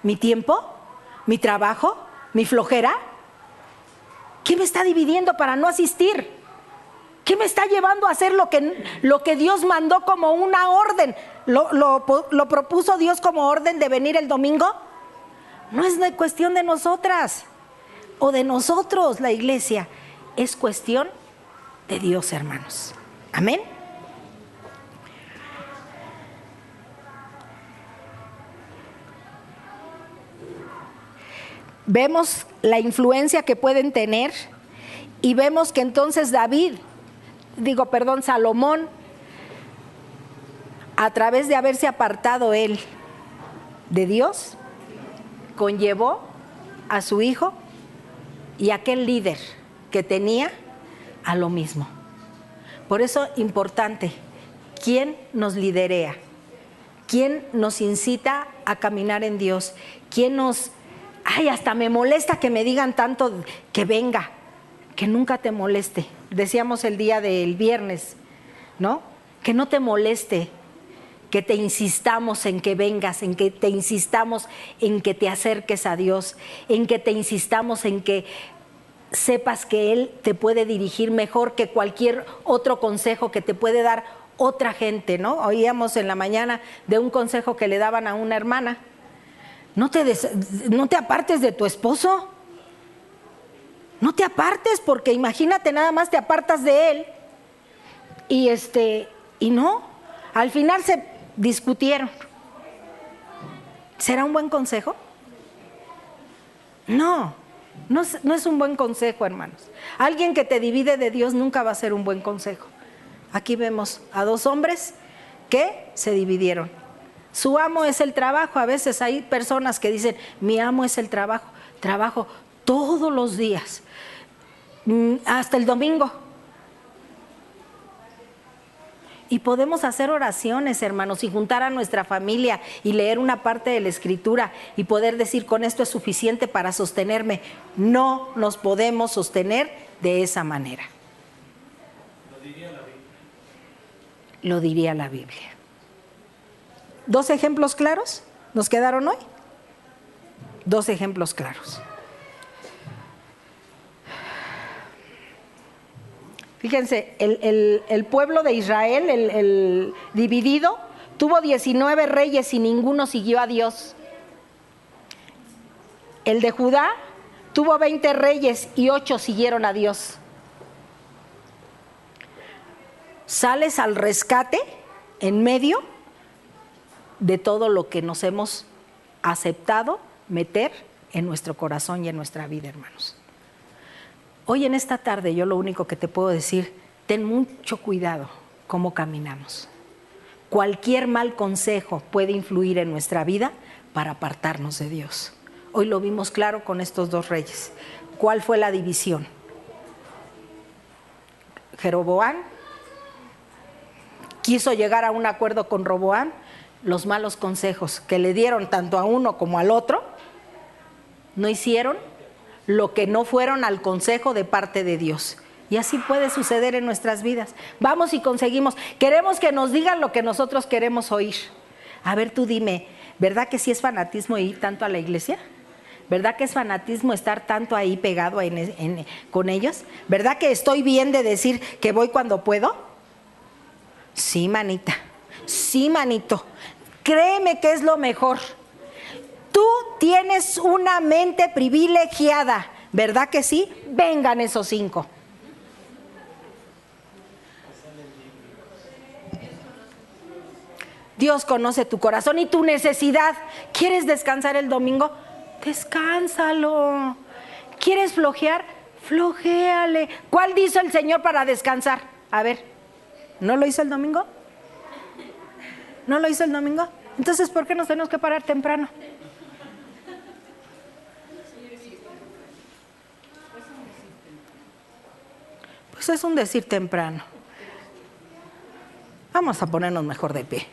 ¿Mi tiempo? ¿Mi trabajo? ¿Mi flojera? ¿Qué me está dividiendo para no asistir? ¿Qué me está llevando a hacer lo que Dios mandó como una orden? ¿Lo propuso Dios como orden de venir el domingo? No es cuestión de nosotras o de nosotros, la iglesia. Es cuestión de Dios, hermanos. Amén. Vemos la influencia que pueden tener y vemos que entonces Salomón, a través de haberse apartado él de Dios, conllevó a su hijo y aquel líder que tenía a lo mismo. Por eso importante, ¿quién nos liderea? ¿Quién nos incita a caminar en Dios? ¿Quién nos... hasta me molesta que me digan tanto que venga, que nunca te moleste. Decíamos el día del viernes, ¿no? Que no te moleste, que te insistamos en que vengas, en que te insistamos en que te acerques a Dios, en que te insistamos en que sepas que Él te puede dirigir mejor que cualquier otro consejo que te puede dar otra gente, ¿no? Oíamos en la mañana de un consejo que le daban a una hermana. No te apartes de tu esposo. No te apartes, porque imagínate, nada más te apartas de él. Y no, al final se discutieron. ¿Será un buen consejo? No es un buen consejo, hermanos. Alguien que te divide de Dios nunca va a ser un buen consejo. Aquí vemos a dos hombres que se dividieron. Su amo es el trabajo. A veces hay personas que dicen, mi amo es el trabajo. Trabajo todos los días, hasta el domingo. Y podemos hacer oraciones, hermanos, y juntar a nuestra familia y leer una parte de la Escritura y poder decir, con esto es suficiente para sostenerme. No nos podemos sostener de esa manera. Lo diría la Biblia. ¿Dos ejemplos claros nos quedaron hoy? Dos ejemplos claros. Fíjense, el pueblo de Israel, el dividido, tuvo 19 reyes y ninguno siguió a Dios. El de Judá tuvo 20 reyes y 8 siguieron a Dios. Sales al rescate en medio de todo lo que nos hemos aceptado meter en nuestro corazón y en nuestra vida, hermanos. Hoy en esta tarde yo lo único que te puedo decir, ten mucho cuidado cómo caminamos. Cualquier mal consejo puede influir en nuestra vida para apartarnos de Dios. Hoy lo vimos claro con estos dos reyes. ¿Cuál fue la división? Jeroboam quiso llegar a un acuerdo con Roboam. Los malos consejos que le dieron tanto a uno como al otro no hicieron lo que no fueron al consejo de parte de Dios. Y así puede suceder en nuestras vidas. Vamos y conseguimos. Queremos que nos digan lo que nosotros queremos oír. A ver, tú dime, ¿verdad que sí es fanatismo ir tanto a la iglesia? ¿Verdad que es fanatismo estar tanto ahí pegado con ellos? ¿Verdad que estoy bien de decir que voy cuando puedo? Sí, manita. Sí, manito. Créeme que es lo mejor. Tú tienes una mente privilegiada, ¿verdad que sí? Vengan esos 5. Dios conoce tu corazón y tu necesidad. ¿Quieres descansar el domingo? Descánsalo. ¿Quieres flojear? Flojéale. ¿Cuál hizo el Señor para descansar? A ver, ¿no lo hizo el domingo? ¿No lo hizo el domingo? Entonces, ¿por qué nos tenemos que parar temprano? Pues es un decir temprano. Vamos a ponernos mejor de pie.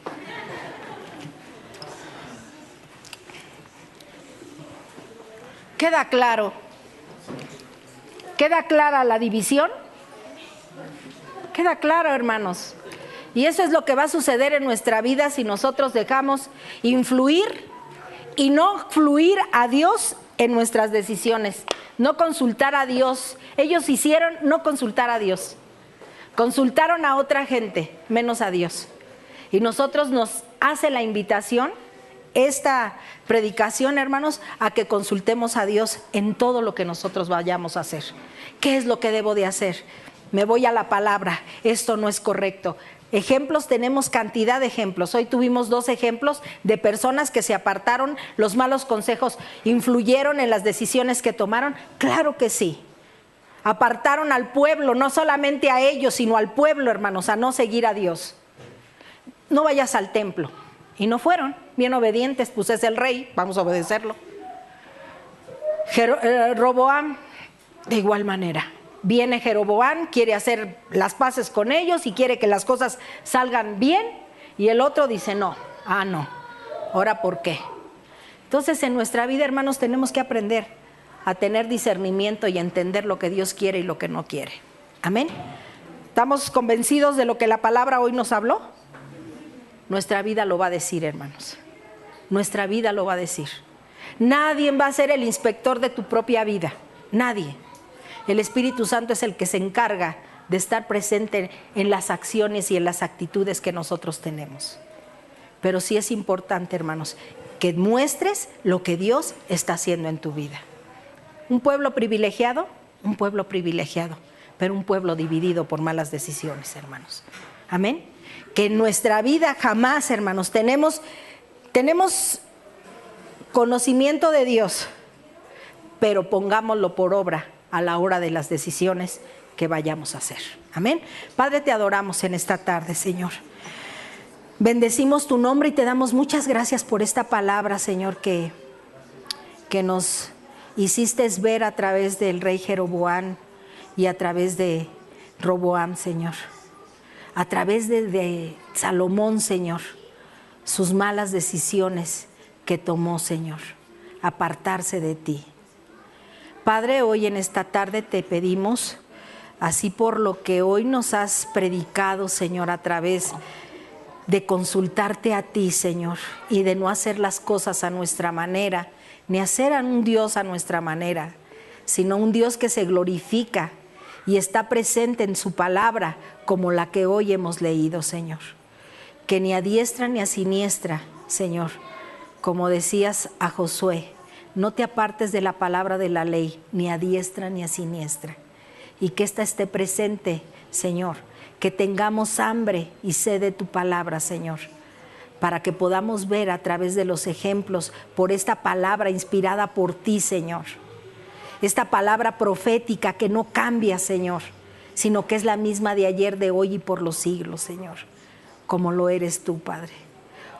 ¿Queda claro? ¿Queda clara la división? Queda claro, hermanos. Y eso es lo que va a suceder en nuestra vida si nosotros dejamos influir y no fluir a Dios en nuestras decisiones. No consultar a Dios. Ellos hicieron no consultar a Dios. Consultaron a otra gente, menos a Dios. Y nosotros nos hace la invitación, esta predicación, hermanos, a que consultemos a Dios en todo lo que nosotros vayamos a hacer. ¿Qué es lo que debo de hacer? Me voy a la palabra, esto no es correcto. Ejemplos, tenemos cantidad de ejemplos. Hoy tuvimos 2 ejemplos de personas que se apartaron, los malos consejos influyeron en las decisiones que tomaron. Claro que sí. Apartaron al pueblo, no solamente a ellos, sino al pueblo, hermanos, a no seguir a Dios. No vayas al templo. Y no fueron, bien obedientes, pues es el rey, vamos a obedecerlo. Roboam, de igual manera. Viene Jeroboam, quiere hacer las paces con ellos y quiere que las cosas salgan bien. Y el otro dice no, no, ahora ¿por qué? Entonces en nuestra vida, hermanos, tenemos que aprender a tener discernimiento y a entender lo que Dios quiere y lo que no quiere. Amén. ¿Estamos convencidos de lo que la palabra hoy nos habló? Nuestra vida lo va a decir, hermanos. Nuestra vida lo va a decir. Nadie va a ser el inspector de tu propia vida. Nadie. El Espíritu Santo es el que se encarga de estar presente en las acciones y en las actitudes que nosotros tenemos. Pero sí es importante, hermanos, que muestres lo que Dios está haciendo en tu vida. Un pueblo privilegiado, pero un pueblo dividido por malas decisiones, hermanos. Amén. Que en nuestra vida jamás, hermanos, tenemos conocimiento de Dios, pero pongámoslo por obra a la hora de las decisiones que vayamos a hacer. Amén. Padre, te adoramos en esta tarde, Señor. Bendecimos tu nombre y te damos muchas gracias por esta palabra, Señor, que nos hiciste ver a través del rey Jeroboam y a través de Roboam, Señor. A través de Salomón, Señor, sus malas decisiones que tomó, Señor, apartarse de ti. Padre, hoy en esta tarde te pedimos, así por lo que hoy nos has predicado, Señor, a través de consultarte a ti, Señor, y de no hacer las cosas a nuestra manera, ni hacer a un Dios a nuestra manera, sino un Dios que se glorifica y está presente en su palabra, como la que hoy hemos leído, Señor. Que ni a diestra ni a siniestra, Señor, como decías a Josué, no te apartes de la palabra de la ley, ni a diestra ni a siniestra. Y que ésta esté presente, Señor, que tengamos hambre y sed de tu palabra, Señor, para que podamos ver a través de los ejemplos por esta palabra inspirada por ti, Señor. Esta palabra profética que no cambia, Señor, sino que es la misma de ayer, de hoy y por los siglos, Señor, como lo eres tú, Padre.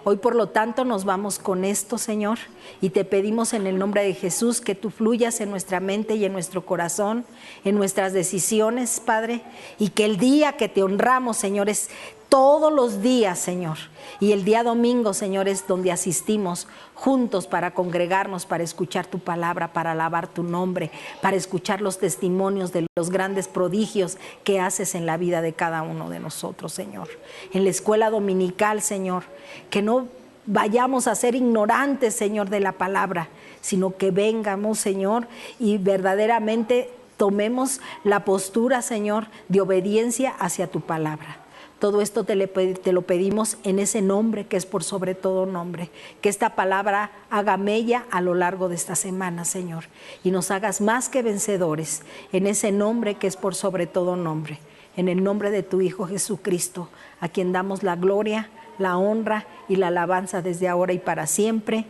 Hoy, por lo tanto, nos vamos con esto, Señor, y te pedimos en el nombre de Jesús que tú fluyas en nuestra mente y en nuestro corazón, en nuestras decisiones, Padre, y que el día que te honramos, Señor, es todos los días, Señor, y el día domingo, Señor, es donde asistimos juntos para congregarnos, para escuchar tu palabra, para alabar tu nombre, para escuchar los testimonios de los grandes prodigios que haces en la vida de cada uno de nosotros, Señor. En la escuela dominical, Señor, que no vayamos a ser ignorantes, Señor, de la palabra, sino que vengamos, Señor, y verdaderamente tomemos la postura, Señor, de obediencia hacia tu palabra. Todo esto te lo pedimos en ese nombre que es por sobre todo nombre. Que esta palabra haga mella a lo largo de esta semana, Señor, y nos hagas más que vencedores en ese nombre que es por sobre todo nombre. En el nombre de tu Hijo Jesucristo, a quien damos la gloria, la honra y la alabanza desde ahora y para siempre.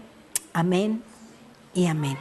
Amén y amén.